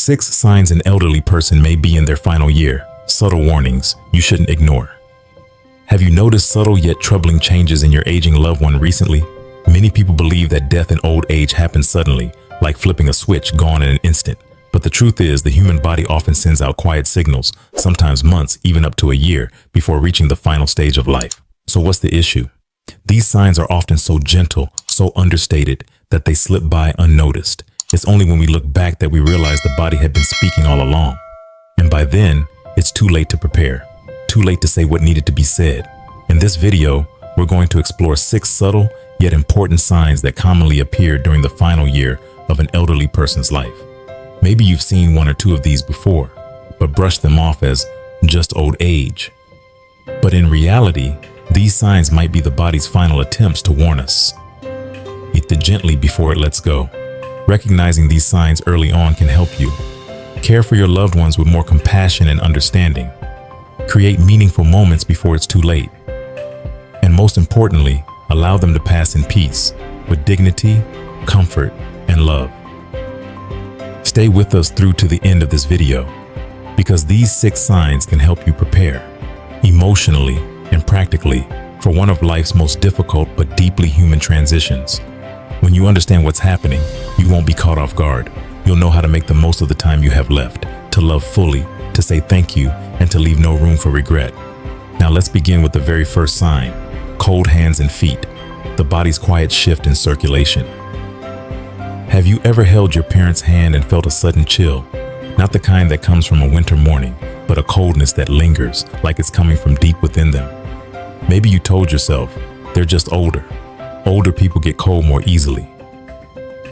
6 signs an elderly person may be in their final year. Subtle warnings you shouldn't ignore. Have you noticed subtle yet troubling changes in your aging loved one recently? Many people believe that death in old age happens suddenly, like flipping a switch, gone in an instant. But the truth is, the human body often sends out quiet signals, sometimes months, even up to a year, before reaching the final stage of life. So what's the issue? These signs are often so gentle, so understated, that they slip by unnoticed. It's only when we look back that we realize the body had been speaking all along. And by then, it's too late to prepare, too late to say what needed to be said. In this video, we're going to explore 6 subtle yet important signs that commonly appear during the final year of an elderly person's life. Maybe you've seen 1 or 2 of these before, but brushed them off as just old age. But in reality, these signs might be the body's final attempts to warn us. Eat it gently before it lets go. Recognizing these signs early on can help you. Care for your loved ones with more compassion and understanding. Create meaningful moments before it's too late. And most importantly, allow them to pass in peace, with dignity, comfort, and love. Stay with us through to the end of this video, because these 6 signs can help you prepare, emotionally and practically, for one of life's most difficult but deeply human transitions. When you understand what's happening, you won't be caught off guard. You'll know how to make the most of the time you have left, to love fully, to say thank you, and to leave no room for regret. Now let's begin with the very first sign: cold hands and feet, the body's quiet shift in circulation. Have you ever held your parent's hand and felt a sudden chill? Not the kind that comes from a winter morning, but a coldness that lingers, like it's coming from deep within them. Maybe you told yourself, they're just older. Older people get cold more easily.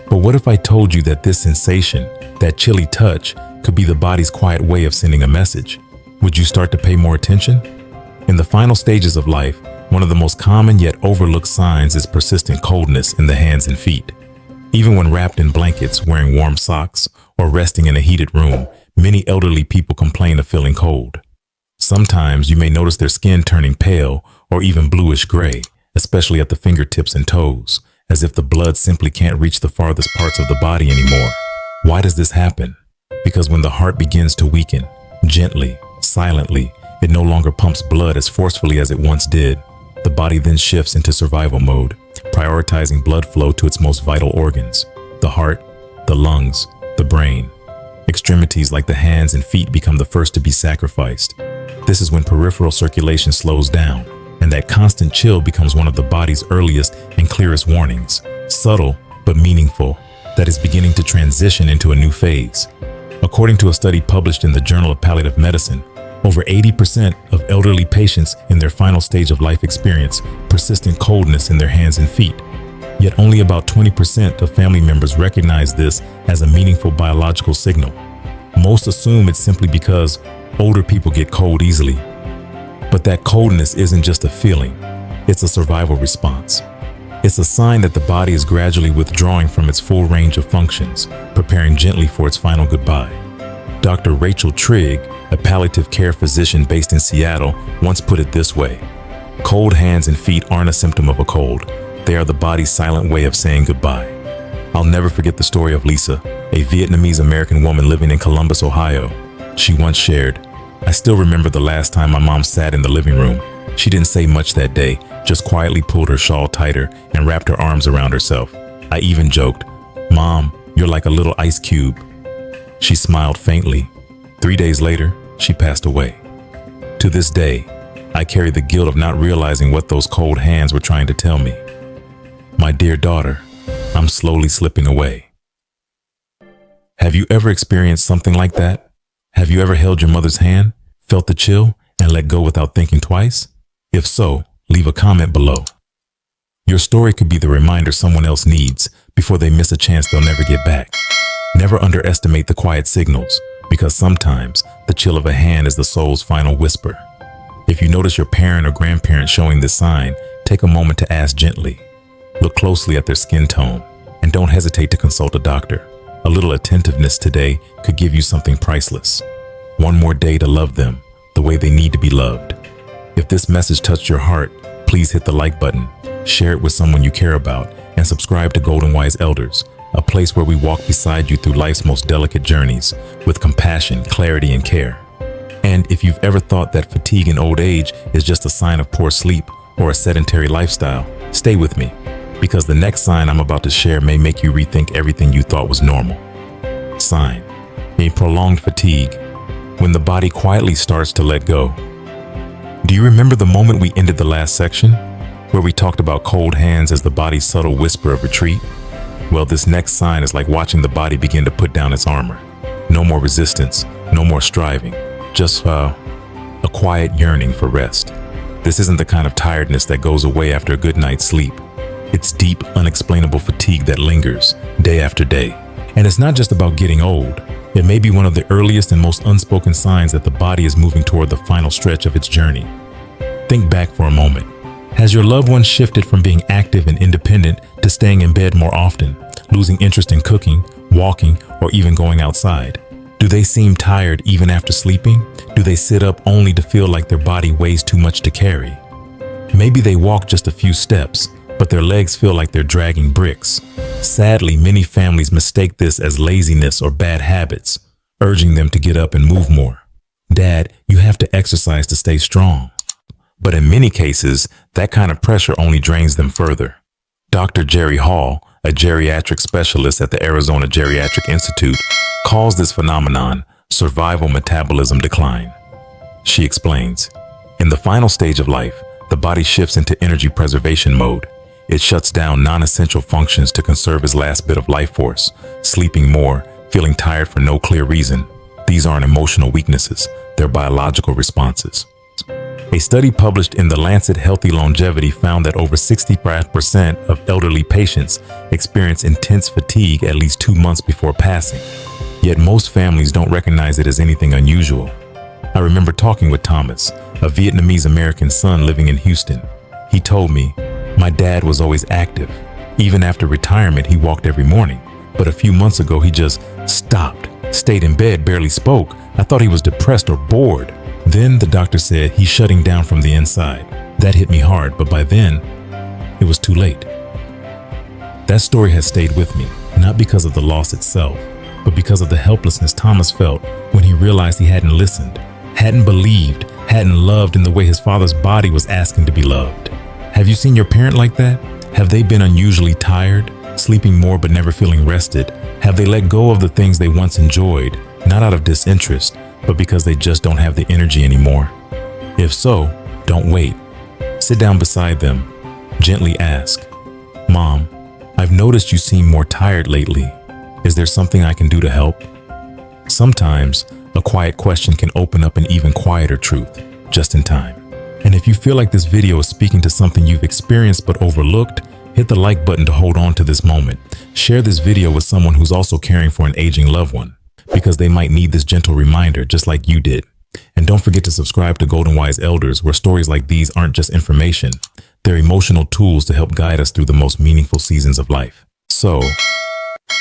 But what if I told you that this sensation, that chilly touch, could be the body's quiet way of sending a message? Would you start to pay more attention? In the final stages of life, one of the most common yet overlooked signs is persistent coldness in the hands and feet. Even when wrapped in blankets, wearing warm socks, or resting in a heated room, many elderly people complain of feeling cold. Sometimes you may notice their skin turning pale or even bluish gray, especially at the fingertips and toes, as if the blood simply can't reach the farthest parts of the body anymore. Why does this happen? Because when the heart begins to weaken, gently, silently, it no longer pumps blood as forcefully as it once did. The body then shifts into survival mode, prioritizing blood flow to its most vital organs: the heart, the lungs, the brain. Extremities like the hands and feet become the first to be sacrificed. This is when peripheral circulation slows down, and that constant chill becomes one of the body's earliest and clearest warnings, subtle but meaningful, that is beginning to transition into a new phase. According to a study published in the Journal of Palliative Medicine, over 80% of elderly patients in their final stage of life experience persistent coldness in their hands and feet. Yet only about 20% of family members recognize this as a meaningful biological signal. Most assume it's simply because older people get cold easily. But that coldness isn't just a feeling, it's a survival response. It's a sign that the body is gradually withdrawing from its full range of functions, preparing gently for its final goodbye. Dr. Rachel Trigg, a palliative care physician based in Seattle, once put it this way: cold hands and feet aren't a symptom of a cold. They are the body's silent way of saying goodbye. I'll never forget the story of Lisa, a Vietnamese-American woman living in Columbus, Ohio. She once shared, "I still remember the last time my mom sat in the living room. She didn't say much that day, just quietly pulled her shawl tighter and wrapped her arms around herself. I even joked, 'Mom, you're like a little ice cube.' She smiled faintly. 3 days later, she passed away. To this day, I carry the guilt of not realizing what those cold hands were trying to tell me. My dear daughter, I'm slowly slipping away." Have you ever experienced something like that? Have you ever held your mother's hand, felt the chill, and let go without thinking twice? If so, leave a comment below. Your story could be the reminder someone else needs before they miss a chance they'll never get back. Never underestimate the quiet signals, because sometimes the chill of a hand is the soul's final whisper. If you notice your parent or grandparent showing this sign, take a moment to ask gently. Look closely at their skin tone, and don't hesitate to consult a doctor. A little attentiveness today could give you something priceless. One more day to love them the way they need to be loved. If this message touched your heart, please hit the like button, share it with someone you care about, and subscribe to Golden Wise Elders, a place where we walk beside you through life's most delicate journeys with compassion, clarity, and care. And if you've ever thought that fatigue in old age is just a sign of poor sleep or a sedentary lifestyle, stay with me, because the next sign I'm about to share may make you rethink everything you thought was normal. Sign: a prolonged fatigue, when the body quietly starts to let go. Do you remember the moment we ended the last section, where we talked about cold hands as the body's subtle whisper of retreat? Well, this next sign is like watching the body begin to put down its armor. No more resistance, no more striving, just a quiet yearning for rest. This isn't the kind of tiredness that goes away after a good night's sleep. It's deep, unexplainable fatigue that lingers day after day. And it's not just about getting old. It may be one of the earliest and most unspoken signs that the body is moving toward the final stretch of its journey. Think back for a moment. Has your loved one shifted from being active and independent to staying in bed more often, losing interest in cooking, walking, or even going outside? Do they seem tired even after sleeping? Do they sit up only to feel like their body weighs too much to carry? Maybe they walk just a few steps, but their legs feel like they're dragging bricks. Sadly, many families mistake this as laziness or bad habits, urging them to get up and move more. Dad, you have to exercise to stay strong. But in many cases, that kind of pressure only drains them further. Dr. Jerry Hall, a geriatric specialist at the Arizona Geriatric Institute, calls this phenomenon survival metabolism decline. She explains, in the final stage of life, the body shifts into energy preservation mode. It shuts down non-essential functions to conserve its last bit of life force, sleeping more, feeling tired for no clear reason. These aren't emotional weaknesses, they're biological responses. A study published in The Lancet Healthy Longevity found that over 65% of elderly patients experience intense fatigue at least 2 months before passing. Yet most families don't recognize it as anything unusual. I remember talking with Thomas, a Vietnamese American son living in Houston. He told me, "My dad was always active. Even after retirement, he walked every morning. But a few months ago, he just stopped, stayed in bed, barely spoke. I thought he was depressed or bored." Then the doctor said he's shutting down from the inside. That hit me hard, but by then, it was too late. That story has stayed with me, not because of the loss itself, but because of the helplessness Thomas felt when he realized he hadn't listened, hadn't believed, hadn't loved in the way his father's body was asking to be loved. Have you seen your parent like that? Have they been unusually tired, sleeping more but never feeling rested? Have they let go of the things they once enjoyed, not out of disinterest, but because they just don't have the energy anymore? If so, don't wait. Sit down beside them. Gently ask, "Mom, I've noticed you seem more tired lately. Is there something I can do to help?" Sometimes, a quiet question can open up an even quieter truth, just in time. And if you feel like this video is speaking to something you've experienced but overlooked, hit the like button to hold on to this moment. Share this video with someone who's also caring for an aging loved one, because they might need this gentle reminder just like you did. And don't forget to subscribe to Golden Wise Elders, where stories like these aren't just information. They're emotional tools to help guide us through the most meaningful seasons of life. So,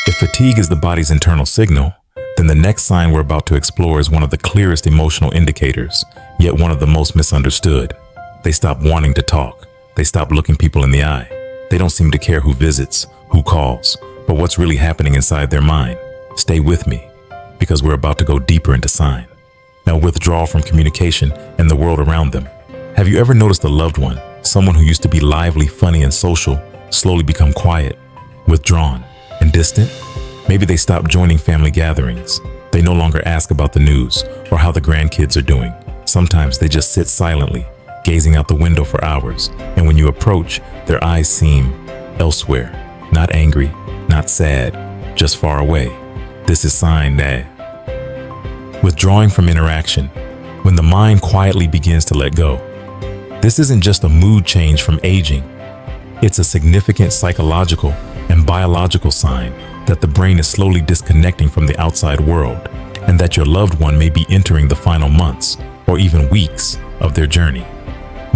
if fatigue is the body's internal signal, then the next sign we're about to explore is one of the clearest emotional indicators, yet one of the most misunderstood. They stop wanting to talk. They stop looking people in the eye. They don't seem to care who visits, who calls, but what's really happening inside their mind. Stay with me, because we're about to go deeper into sign. Now, withdrawal from communication and the world around them. Have you ever noticed a loved one, someone who used to be lively, funny, and social, slowly become quiet, withdrawn, and distant? Maybe they stop joining family gatherings. They no longer ask about the news or how the grandkids are doing. Sometimes they just sit silently, gazing out the window for hours, and when you approach, their eyes seem elsewhere, not angry, not sad, just far away. This is sign that withdrawing from interaction, when the mind quietly begins to let go. This isn't just a mood change from aging. It's a significant psychological and biological sign that the brain is slowly disconnecting from the outside world, and that your loved one may be entering the final months or even weeks of their journey.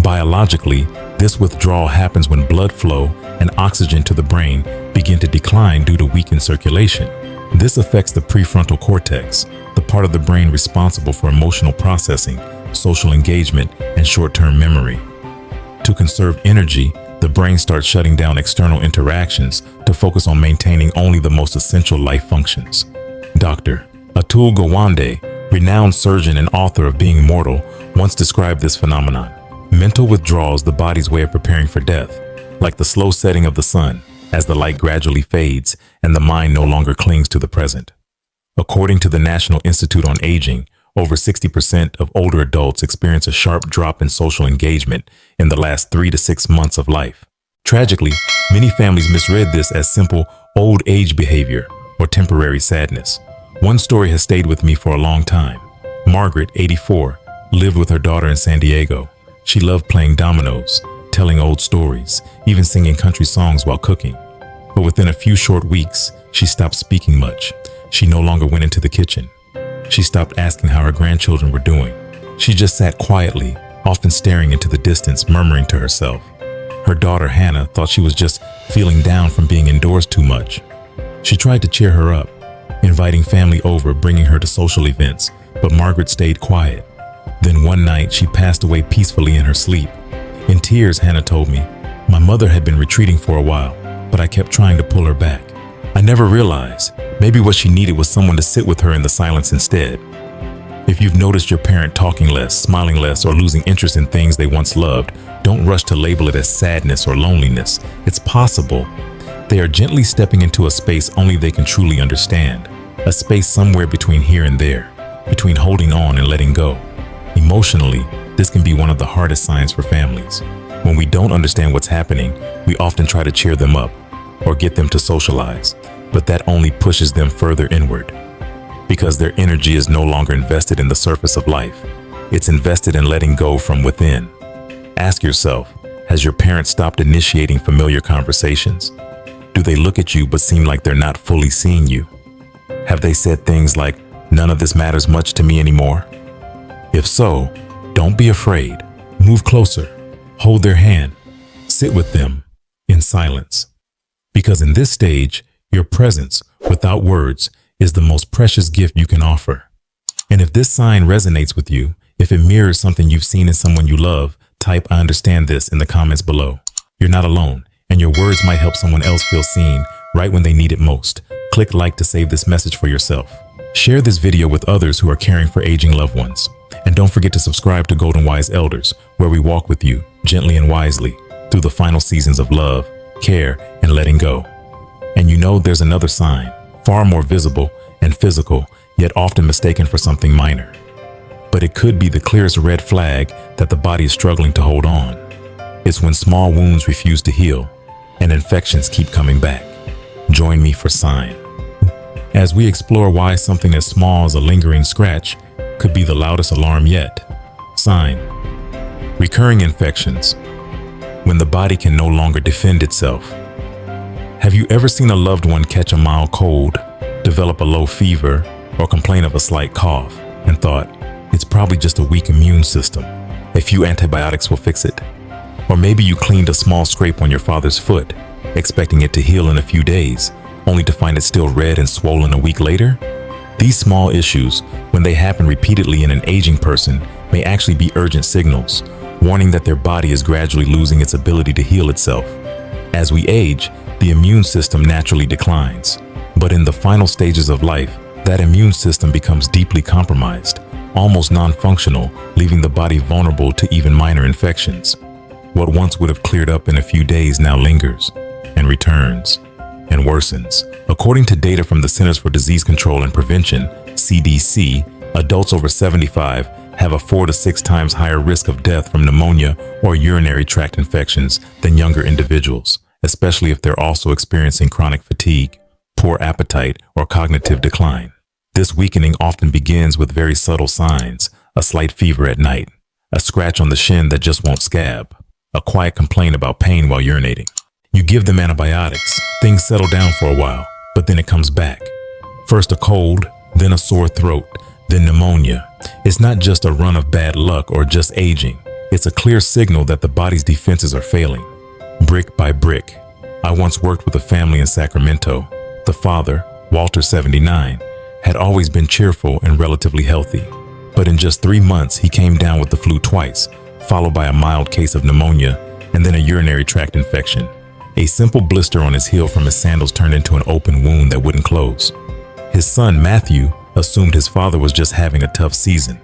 Biologically, this withdrawal happens when blood flow and oxygen to the brain begin to decline due to weakened circulation. This affects the prefrontal cortex, the part of the brain responsible for emotional processing, social engagement, and short-term memory. To conserve energy, The brain starts shutting down external interactions to focus on maintaining only the most essential life functions. Dr. Atul Gawande, renowned surgeon and author of Being Mortal, once described this phenomenon. Mental withdrawal is the body's way of preparing for death, like the slow setting of the sun, as the light gradually fades and the mind no longer clings to the present. According to the National Institute on Aging, over 60% of older adults experience a sharp drop in social engagement in the last 3 to 6 months of life. Tragically, many families misread this as simple old age behavior or temporary sadness. One story has stayed with me for a long time. Margaret, 84, lived with her daughter in San Diego. She loved playing dominoes, telling old stories, even singing country songs while cooking. But within a few short weeks, she stopped speaking much. She no longer went into the kitchen. She stopped asking how her grandchildren were doing. She just sat quietly, often staring into the distance, murmuring to herself. Her daughter, Hannah, thought she was just feeling down from being indoors too much. She tried to cheer her up, inviting family over, bringing her to social events, but Margaret stayed quiet. Then one night, she passed away peacefully in her sleep. In tears, Hannah told me, "My mother had been retreating for a while, but I kept trying to pull her back. I never realized maybe what she needed was someone to sit with her in the silence instead." If you've noticed your parent talking less, smiling less, or losing interest in things they once loved, don't rush to label it as sadness or loneliness. It's possible they are gently stepping into a space only they can truly understand, a space somewhere between here and there, between holding on and letting go. Emotionally, this can be one of the hardest signs for families. When we don't understand what's happening, we often try to cheer them up or get them to socialize, but that only pushes them further inward, because their energy is no longer invested in the surface of life. It's invested in letting go from within. Ask yourself, has your parent stopped initiating familiar conversations? Do they look at you but seem like they're not fully seeing you? Have they said things like, "None of this matters much to me anymore"? If so, don't be afraid. Move closer, hold their hand, sit with them in silence. Because in this stage, your presence, without words, is the most precious gift you can offer. And if this sign resonates with you, if it mirrors something you've seen in someone you love, type "I understand this" in the comments below. You're not alone, and your words might help someone else feel seen right when they need it most. Click like to save this message for yourself. Share this video with others who are caring for aging loved ones. And don't forget to subscribe to Golden Wise Elders, where we walk with you gently and wisely through the final seasons of love, care, and letting go. And you know there's another sign, far more visible and physical, yet often mistaken for something minor. But it could be the clearest red flag that the body is struggling to hold on. It's when small wounds refuse to heal and infections keep coming back. Join me for sign, as we explore why something as small as a lingering scratch could be the loudest alarm yet. Sign: recurring infections, when the body can no longer defend itself. Have you ever seen a loved one catch a mild cold, develop a low fever, or complain of a slight cough, and thought, it's probably just a weak immune system, a few antibiotics will fix it? Or maybe you cleaned a small scrape on your father's foot, expecting it to heal in a few days, only to find it still red and swollen a week later? These small issues, when they happen repeatedly in an aging person, may actually be urgent signals, warning that their body is gradually losing its ability to heal itself. As we age, the immune system naturally declines. But in the final stages of life, that immune system becomes deeply compromised, almost non-functional, leaving the body vulnerable to even minor infections. What once would have cleared up in a few days now lingers and returns and worsens. According to data from the Centers for Disease Control and Prevention, CDC, adults over 75 have a 4 to 6 times higher risk of death from pneumonia or urinary tract infections than younger individuals, especially if they're also experiencing chronic fatigue, poor appetite, or cognitive decline. This weakening often begins with very subtle signs: a slight fever at night, a scratch on the shin that just won't scab, a quiet complaint about pain while urinating. You give them antibiotics, things settle down for a while, but then it comes back. First a cold, then a sore throat, then pneumonia. It's not just a run of bad luck or just aging. It's a clear signal that the body's defenses are failing, brick by brick. I once worked with a family in Sacramento. The father, Walter, 79, had always been cheerful and relatively healthy. But in just 3 months, he came down with the flu twice, followed by a mild case of pneumonia, and then a urinary tract infection. A simple blister on his heel from his sandals turned into an open wound that wouldn't close. His son, Matthew, assumed his father was just having a tough season.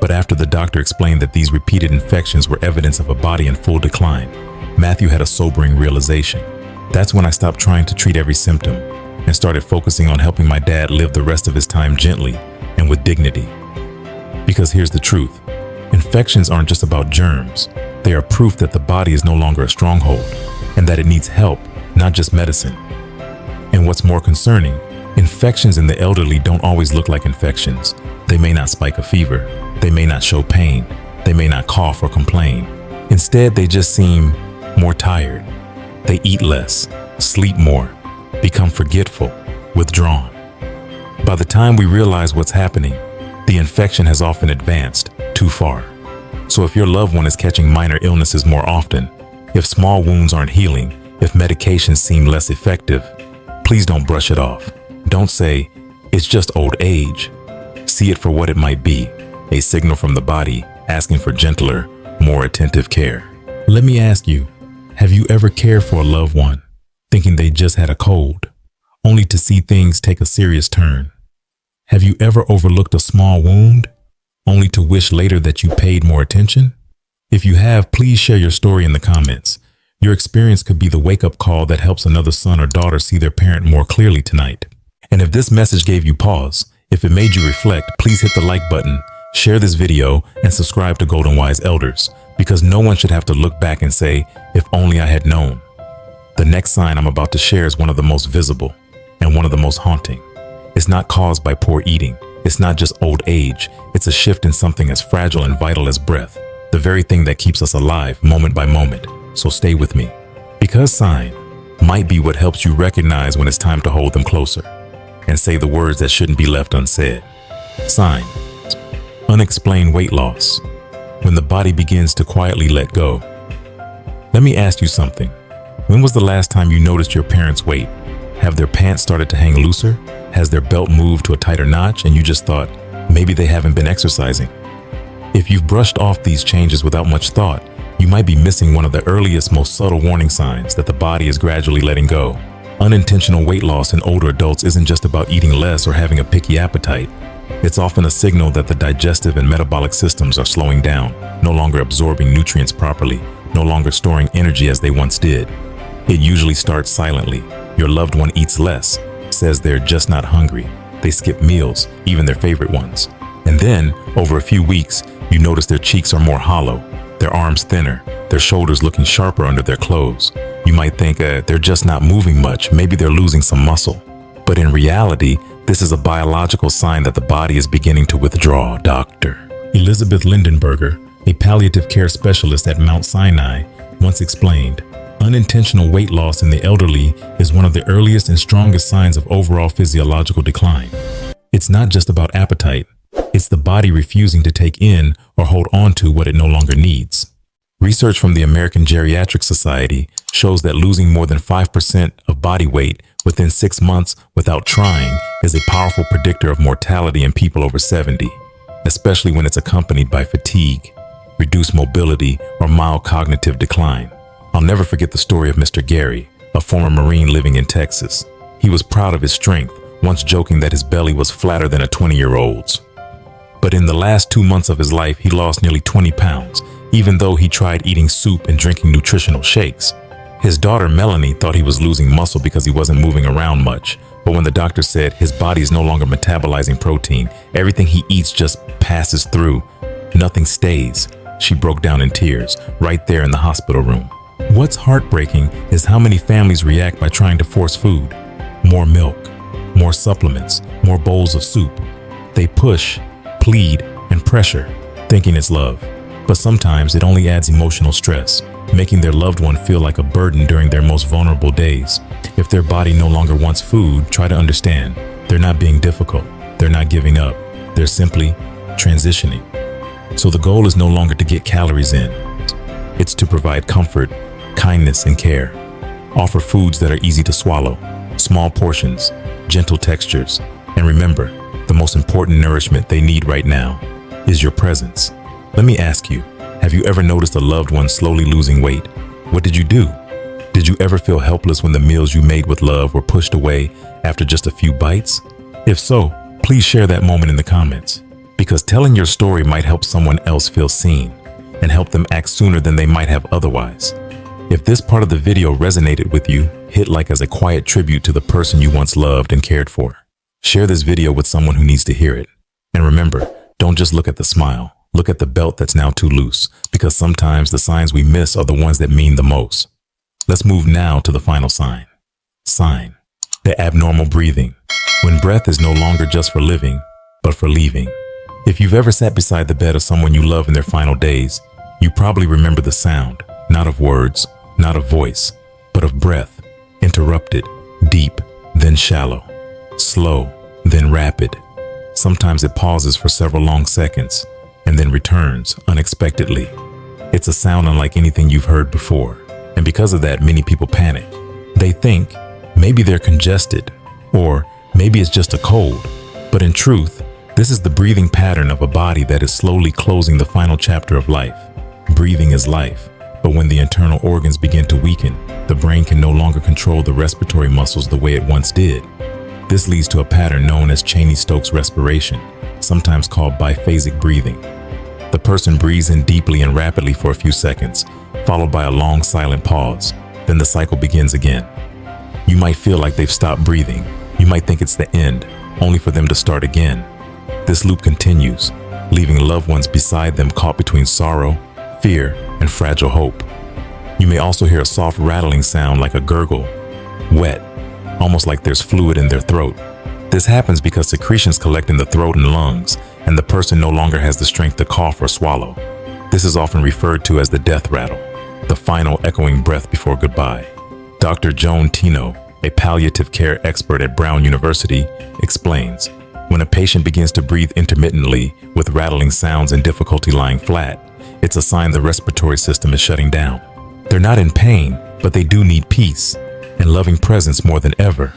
But after the doctor explained that these repeated infections were evidence of a body in full decline, Matthew had a sobering realization. That's when I stopped trying to treat every symptom and started focusing on helping my dad live the rest of his time gently and with dignity. Because here's the truth. Infections aren't just about germs. They are proof that the body is no longer a stronghold and that it needs help, not just medicine. And what's more concerning, infections in the elderly don't always look like infections. They may not spike a fever. They may not show pain. They may not cough or complain. Instead, they just seem more tired. They eat less, sleep more, become forgetful, withdrawn. By the time we realize what's happening, the infection has often advanced too far. So if your loved one is catching minor illnesses more often, if small wounds aren't healing, if medications seem less effective, please don't brush it off. Don't say, it's just old age. See it for what it might be, a signal from the body asking for gentler, more attentive care. Let me ask you, have you ever cared for a loved one, thinking they just had a cold, only to see things take a serious turn? Have you ever overlooked a small wound, only to wish later that you paid more attention? If you have, please share your story in the comments. Your experience could be the wake-up call that helps another son or daughter see their parent more clearly tonight. And if this message gave you pause, if it made you reflect, please hit the like button, share this video, and subscribe to Golden Wise Elders, because no one should have to look back and say, if only I had known. The next sign I'm about to share is one of the most visible and one of the most haunting. It's not caused by poor eating. It's not just old age. It's a shift in something as fragile and vital as breath, the very thing that keeps us alive moment by moment. So stay with me, because sign might be what helps you recognize when it's time to hold them closer and say the words that shouldn't be left unsaid. Sign: unexplained weight loss, when the body begins to quietly let go. Let me ask you something. When was the last time you noticed your parents' weight? Have their pants started to hang looser? Has their belt moved to a tighter notch and you just thought, maybe they haven't been exercising? If you've brushed off these changes without much thought, you might be missing one of the earliest, most subtle warning signs that the body is gradually letting go. Unintentional weight loss in older adults isn't just about eating less or having a picky appetite. It's often a signal that the digestive and metabolic systems are slowing down, no longer absorbing nutrients properly, no longer storing energy as they once did. It usually starts silently. Your loved one eats less, says they're just not hungry. They skip meals, even their favorite ones. And then, over a few weeks, you notice their cheeks are more hollow, their arms thinner, their shoulders looking sharper under their clothes. You might think they're just not moving much, maybe they're losing some muscle. But in reality, this is a biological sign that the body is beginning to withdraw. Dr. Elizabeth Lindenberger, a palliative care specialist at Mount Sinai, once explained, unintentional weight loss in the elderly is one of the earliest and strongest signs of overall physiological decline. It's not just about appetite. It's the body refusing to take in or hold on to what it no longer needs. Research from the American Geriatric Society shows that losing more than 5% of body weight within 6 months without trying is a powerful predictor of mortality in people over 70, especially when it's accompanied by fatigue, reduced mobility, or mild cognitive decline. I'll never forget the story of Mr. Gary, a former Marine living in Texas. He was proud of his strength, once joking that his belly was flatter than a 20-year-old's. But in the last 2 months of his life, he lost nearly 20 pounds, even though he tried eating soup and drinking nutritional shakes. His daughter Melanie thought he was losing muscle because he wasn't moving around much, but when the doctor said his body is no longer metabolizing protein, everything he eats just passes through, nothing stays, she broke down in tears, right there in the hospital room. What's heartbreaking is how many families react by trying to force food. More milk, more supplements, more bowls of soup. They push, plead, and pressure, thinking it's love. But sometimes it only adds emotional stress, making their loved one feel like a burden during their most vulnerable days. If their body no longer wants food, try to understand. They're not being difficult. They're not giving up. They're simply transitioning. So the goal is no longer to get calories in. It's to provide comfort, kindness, and care. Offer foods that are easy to swallow, small portions, gentle textures. And remember, the most important nourishment they need right now is your presence. Let me ask you, have you ever noticed a loved one slowly losing weight, What did you do? Did you ever feel helpless when the meals you made with love were pushed away after just a few bites? If so, please share that moment in the comments, because telling your story might help someone else feel seen and help them act sooner than they might have otherwise. If this part of the video resonated with you, hit like as a quiet tribute to the person you once loved and cared for. Share this video with someone who needs to hear it. And remember, don't just look at the smile. Look at the belt that's now too loose, because sometimes the signs we miss are the ones that mean the most. Let's move now to the final sign. Sign: the abnormal breathing. When breath is no longer just for living, but for leaving. If you've ever sat beside the bed of someone you love in their final days, you probably remember the sound, not of words, not of voice, but of breath, interrupted, deep, then shallow, slow, then rapid. Sometimes it pauses for several long seconds and then returns unexpectedly. It's a sound unlike anything you've heard before, and because of that, many people panic. They think maybe they're congested, or maybe it's just a cold, but in truth, this is the breathing pattern of a body that is slowly closing the final chapter of life. Breathing is life, but when the internal organs begin to weaken, the brain can no longer control the respiratory muscles the way it once did. This leads to a pattern known as Cheney-Stokes respiration, sometimes called biphasic breathing. The person breathes in deeply and rapidly for a few seconds, followed by a long silent pause. Then the cycle begins again. You might feel like they've stopped breathing. You might think it's the end, only for them to start again. This loop continues, leaving loved ones beside them caught between sorrow, fear, and fragile hope. You may also hear a soft rattling sound like a gurgle, wet, almost like there's fluid in their throat. This happens because secretions collect in the throat and lungs, and the person no longer has the strength to cough or swallow. This is often referred to as the death rattle, the final echoing breath before goodbye. Dr. Joan Tino, a palliative care expert at Brown University, explains, when a patient begins to breathe intermittently with rattling sounds and difficulty lying flat, it's a sign the respiratory system is shutting down. They're not in pain, but they do need peace and loving presence more than ever.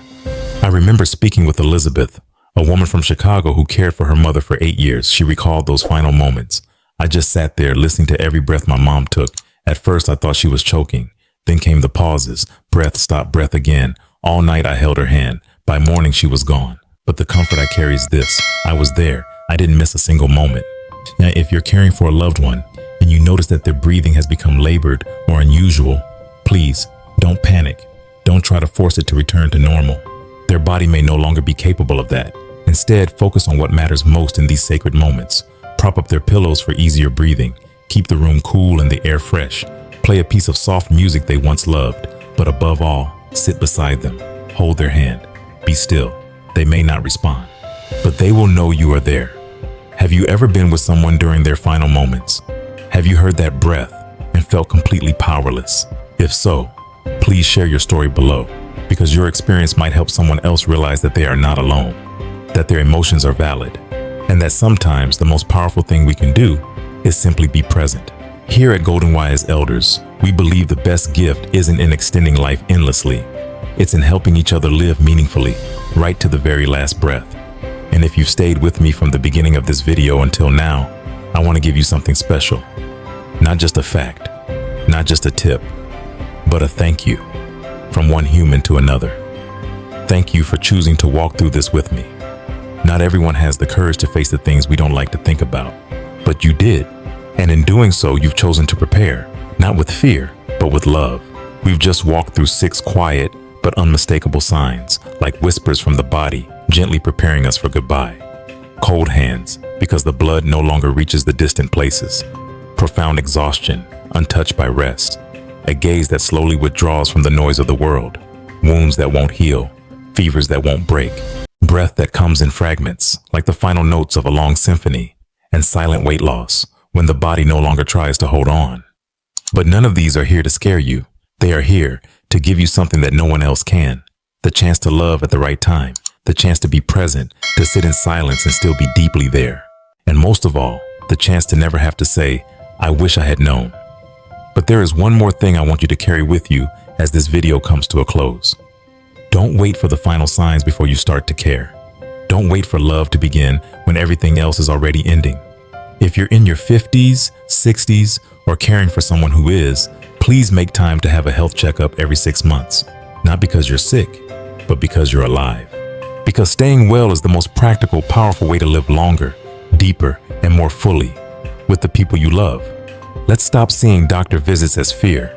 I remember speaking with Elizabeth, a woman from Chicago who cared for her mother for 8 years. She recalled those final moments. I just sat there listening to every breath my mom took. At first, I thought she was choking. Then came the pauses. Breath, stop, breath again. All night, I held her hand. By morning, she was gone. But the comfort I carry is this. I was there. I didn't miss a single moment. Now, if you're caring for a loved one and you notice that their breathing has become labored or unusual, please don't panic. Don't try to force it to return to normal. Their body may no longer be capable of that. Instead, focus on what matters most in these sacred moments. Prop up their pillows for easier breathing. Keep the room cool and the air fresh. Play a piece of soft music they once loved. But above all, sit beside them. Hold their hand. Be still. They may not respond, but they will know you are there. Have you ever been with someone during their final moments? Have you heard that breath and felt completely powerless? If so, please share your story below, because your experience might help someone else realize that they are not alone, that their emotions are valid, and that sometimes the most powerful thing we can do is simply be present. Here at Golden Wise Elders, we believe the best gift isn't in extending life endlessly. It's in helping each other live meaningfully, right to the very last breath. And if you've stayed with me from the beginning of this video until now, I want to give you something special. Not just a fact, not just a tip, but a thank you from one human to another. Thank you for choosing to walk through this with me. Not everyone has the courage to face the things we don't like to think about, but you did. And in doing so, you've chosen to prepare, not with fear, but with love. We've just walked through 6 quiet but unmistakable signs, like whispers from the body, gently preparing us for goodbye. Cold hands, because the blood no longer reaches the distant places. Profound exhaustion, untouched by rest. A gaze that slowly withdraws from the noise of the world. Wounds that won't heal, fevers that won't break. Breath that comes in fragments, like the final notes of a long symphony. And silent weight loss, when the body no longer tries to hold on. But none of these are here to scare you. They are here to give you something that no one else can. The chance to love at the right time. The chance to be present, to sit in silence and still be deeply there. And most of all, the chance to never have to say, I wish I had known. But there is one more thing I want you to carry with you as this video comes to a close. Don't wait for the final signs before you start to care. Don't wait for love to begin when everything else is already ending. If you're in your 50s, 60s, or caring for someone who is, Please make time to have a health checkup every 6 months, not because you're sick, but because you're alive. Because staying well is the most practical, powerful way to live longer, deeper, and more fully with the people you love. Let's stop seeing doctor visits as fear.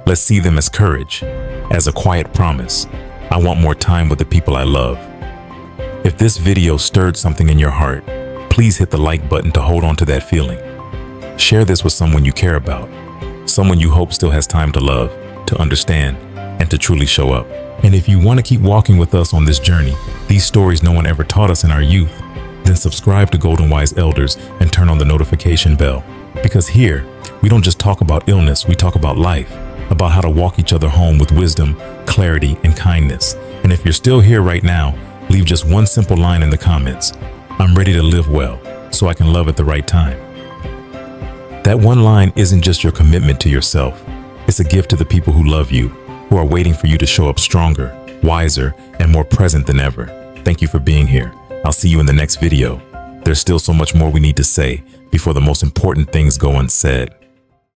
Let's see them as courage, as a quiet promise. I want more time with the people I love. If this video stirred something in your heart, please hit the like button to hold on to that feeling. Share this with someone you care about, someone you hope still has time to love, to understand, and to truly show up. And if you want to keep walking with us on this journey, these stories no one ever taught us in our youth, then subscribe to Golden Wise Elders and turn on the notification bell. Because here, we don't just talk about illness, we talk about life, about how to walk each other home with wisdom, clarity, and kindness. And if you're still here right now, leave just one simple line in the comments. I'm ready to live well, so I can love at the right time. That one line isn't just your commitment to yourself. It's a gift to the people who love you, who are waiting for you to show up stronger, wiser, and more present than ever. Thank you for being here. I'll see you in the next video. There's still so much more we need to say before the most important things go unsaid.